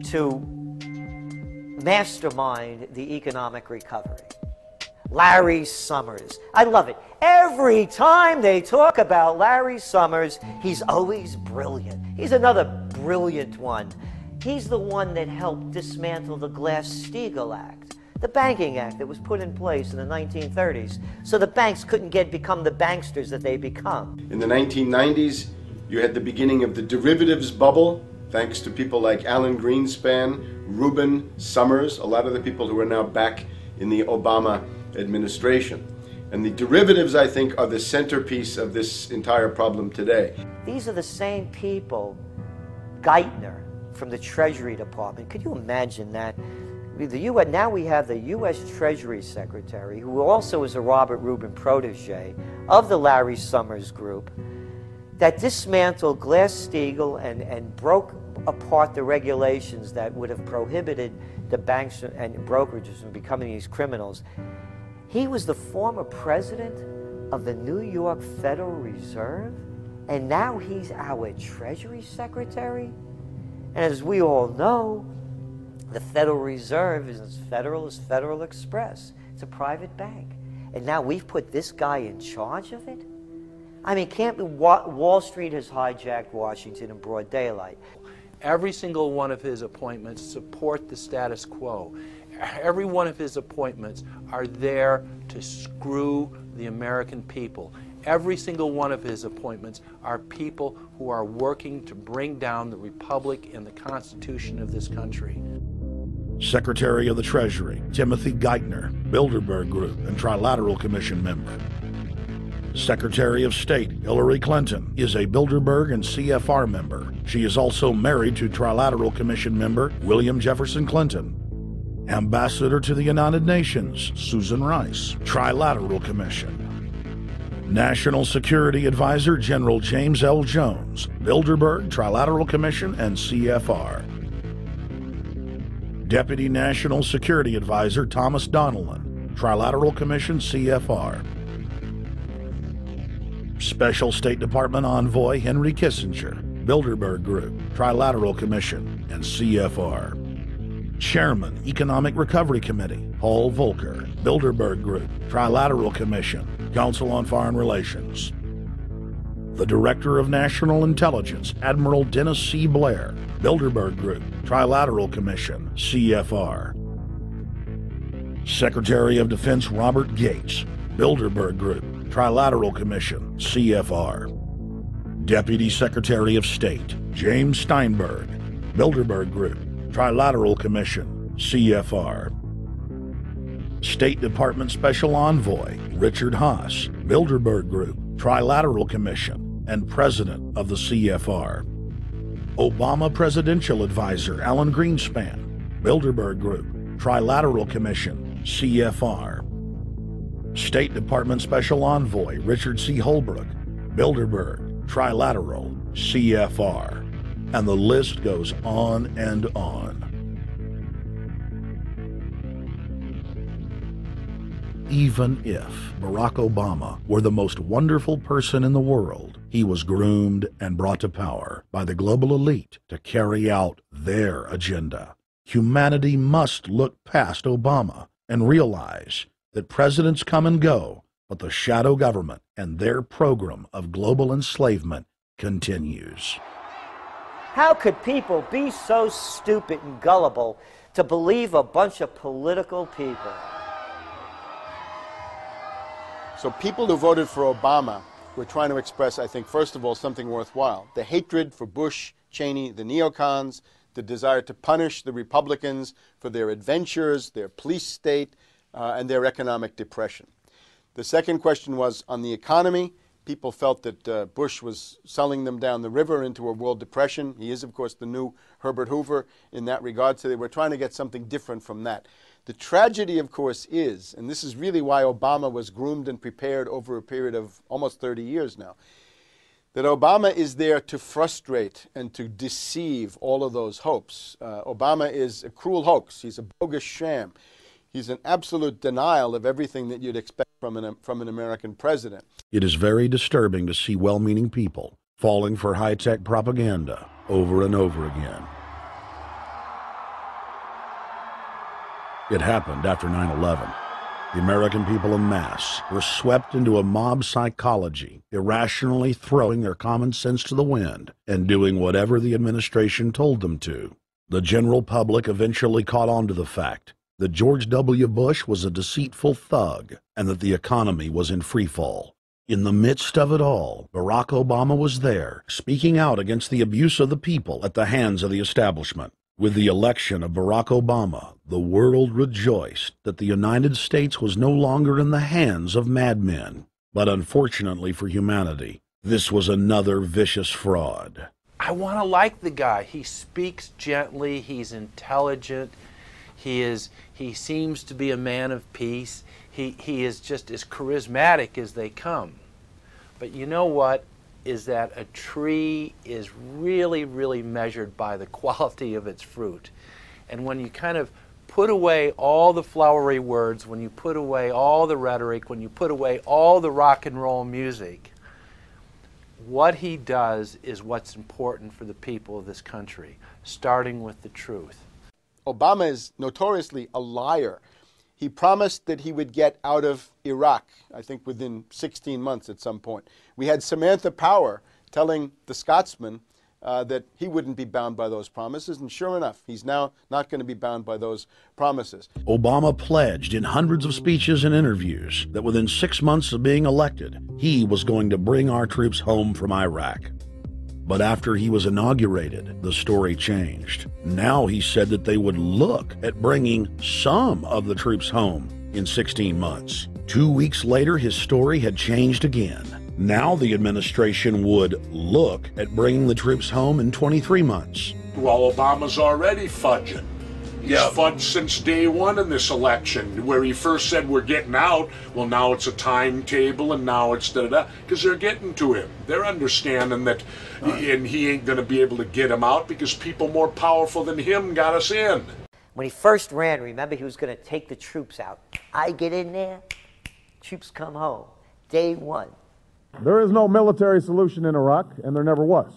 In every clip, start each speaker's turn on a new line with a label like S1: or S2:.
S1: to mastermind the economic recovery. Larry Summers. I love it. Every time they talk about Larry Summers, he's always brilliant. He's another brilliant one. He's the one that helped dismantle the Glass-Steagall Act, the banking act that was put in place in the 1930s, so the banks couldn't become the banksters that they become.
S2: In the 1990s, you had the beginning of the derivatives bubble, thanks to people like Alan Greenspan, Rubin, Summers, a lot of the people who are now back in the Obama administration. And the derivatives, I think, are the centerpiece of this entire problem today.
S1: These are the same people, Geithner from the Treasury Department. Could you imagine that? Now we have the U.S. Treasury Secretary, who also is a Robert Rubin protege of the Larry Summers group, that dismantled Glass-Steagall and broke apart the regulations that would have prohibited the banks and brokerages from becoming these criminals. He was the former president of the New York Federal Reserve, and now he's our Treasury Secretary. And as we all know, the Federal Reserve is as federal as Federal Express. It's a private bank. And now we've put this guy in charge of it? I mean, Wall Street has hijacked Washington in broad daylight.
S3: Every single one of his appointments support the status quo. Every one of his appointments are there to screw the American people. Every single one of his appointments are people who are working to bring down the Republic and the Constitution of this country.
S4: Secretary of the Treasury, Timothy Geithner, Bilderberg Group and Trilateral Commission member. Secretary of State, Hillary Clinton, is a Bilderberg and CFR member. She is also married to Trilateral Commission member William Jefferson Clinton. Ambassador to the United Nations, Susan Rice, Trilateral Commission. National Security Advisor General James L. Jones, Bilderberg, Trilateral Commission, and CFR. Deputy National Security Advisor Thomas Donilon, Trilateral Commission, CFR. Special State Department Envoy Henry Kissinger, Bilderberg Group, Trilateral Commission, and CFR. Chairman, Economic Recovery Committee, Paul Volcker, Bilderberg Group, Trilateral Commission, Council on Foreign Relations. The Director of National Intelligence, Admiral Dennis C. Blair, Bilderberg Group, Trilateral Commission, CFR. Secretary of Defense Robert Gates, Bilderberg Group, Trilateral Commission, CFR. Deputy Secretary of State James Steinberg, Bilderberg Group, Trilateral Commission, CFR. State Department Special Envoy Richard Haass, Bilderberg Group, Trilateral Commission, and President of the CFR. Obama Presidential Advisor Alan Greenspan, Bilderberg Group, Trilateral Commission, CFR. State Department Special Envoy Richard C. Holbrooke, Bilderberg, Trilateral, CFR. And the list goes on and on. Even if Barack Obama were the most wonderful person in the world, he was groomed and brought to power by the global elite to carry out their agenda. Humanity must look past Obama and realize that presidents come and go, but the shadow government and their program of global enslavement continues.
S1: How could people be so stupid and gullible to believe a bunch of political people?
S2: So people who voted for Obama were trying to express, I think, first of all, something worthwhile. The hatred for Bush, Cheney, the neocons, the desire to punish the Republicans for their adventures, their police state, and their economic depression. The second question was on the economy. People felt that Bush was selling them down the river into a world depression. He is, of course, the new Herbert Hoover in that regard, so they were trying to get something different from that. The tragedy, of course, is, and this is really why Obama was groomed and prepared over a period of almost 30 years now, that Obama is there to frustrate and to deceive all of those hopes. Obama is a cruel hoax. He's a bogus sham. He's an absolute denial of everything that you'd expect from an American president.
S4: It is very disturbing to see well-meaning people falling for high-tech propaganda over and over again. It happened after 9/11. The American people en masse were swept into a mob psychology, irrationally throwing their common sense to the wind and doing whatever the administration told them to. The general public eventually caught on to the fact that George W. Bush was a deceitful thug and that the economy was in free fall. In the midst of it all, Barack Obama was there, speaking out against the abuse of the people at the hands of the establishment. With the election of Barack Obama, the world rejoiced that the United States was no longer in the hands of madmen. But unfortunately for humanity, this was another vicious fraud.
S3: I want to like the guy. He speaks gently, he's intelligent, he seems to be a man of peace. He is just as charismatic as they come. But you know what? Is that a tree is really, really measured by the quality of its fruit. And when you kind of put away all the flowery words, when you put away all the rhetoric, when you put away all the rock and roll music, what he does is what's important for the people of this country, starting with the truth.
S2: Obama is notoriously a liar. He promised that he would get out of Iraq, I think within 16 months at some point. We had Samantha Power telling the Scotsman that he wouldn't be bound by those promises, and sure enough, he's now not going to be bound by those promises.
S4: Obama pledged in hundreds of speeches and interviews that within 6 months of being elected, he was going to bring our troops home from Iraq. But after he was inaugurated, the story changed. Now he said that they would look at bringing some of the troops home in 16 months. 2 weeks later, his story had changed again. Now the administration would look at bringing the troops home in 23 months.
S5: Well, Obama's already fudging. He's fudged since day one in this election, where he first said we're getting out. Well, now it's a timetable, and now it's da-da-da, because they're getting to him. They're understanding that, and he ain't going to be able to get him out because people more powerful than him got us in.
S1: When he first ran, remember, he was going to take the troops out. I get in there, troops come home. Day one.
S6: There is no military solution in Iraq, and there never was.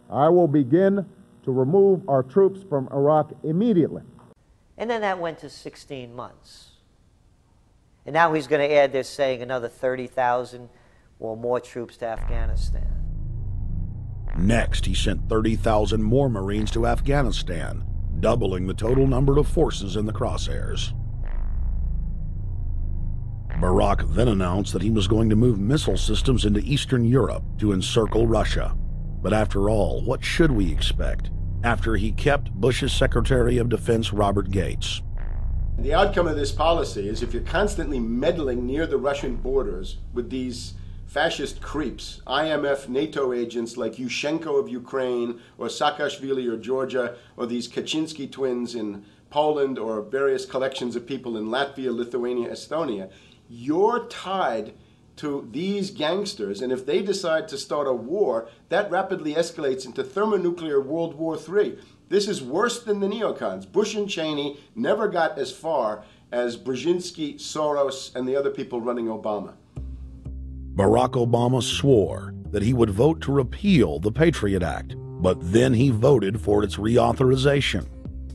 S6: I will begin to remove our troops from Iraq immediately.
S1: And then that went to 16 months. And now he's going to add, they're saying, another 30,000 or more troops to Afghanistan.
S4: Next, he sent 30,000 more Marines to Afghanistan, doubling the total number of forces in the crosshairs. Barack then announced that he was going to move missile systems into Eastern Europe to encircle Russia. But after all, what should we expect after he kept Bush's Secretary of Defense Robert Gates?
S2: The outcome of this policy is if you're constantly meddling near the Russian borders with these fascist creeps, IMF, NATO agents like Yushchenko of Ukraine or Saakashvili or Georgia, or these Kaczynski twins in Poland, or various collections of people in Latvia, Lithuania, Estonia, you're tied to these gangsters, and if they decide to start a war, that rapidly escalates into thermonuclear World War III. This is worse than the neocons. Bush and Cheney never got as far as Brzezinski, Soros, and the other people running Obama.
S4: Barack Obama swore that he would vote to repeal the Patriot Act, but then he voted for its reauthorization.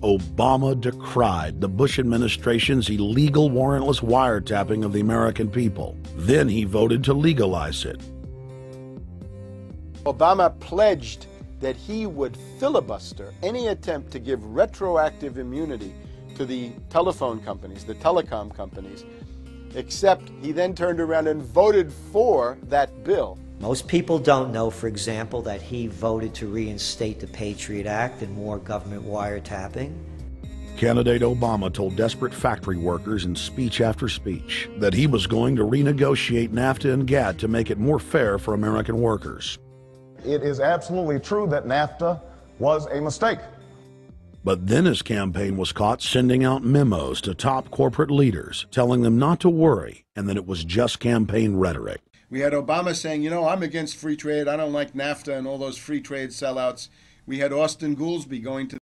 S4: Obama decried the Bush administration's illegal warrantless wiretapping of the American people. Then he voted to legalize it.
S2: Obama pledged that he would filibuster any attempt to give retroactive immunity to the telephone companies, the telecom companies, except he then turned around and voted for that bill.
S1: Most people don't know, for example, that he voted to reinstate the Patriot Act and more government wiretapping.
S4: Candidate Obama told desperate factory workers in speech after speech that he was going to renegotiate NAFTA and GATT to make it more fair for American workers.
S6: It is absolutely true that NAFTA was a mistake.
S4: But then his campaign was caught sending out memos to top corporate leaders, telling them not to worry and that it was just campaign rhetoric.
S2: We had Obama saying, you know, I'm against free trade. I don't like NAFTA and all those free trade sellouts. We had Austin Goolsbee going to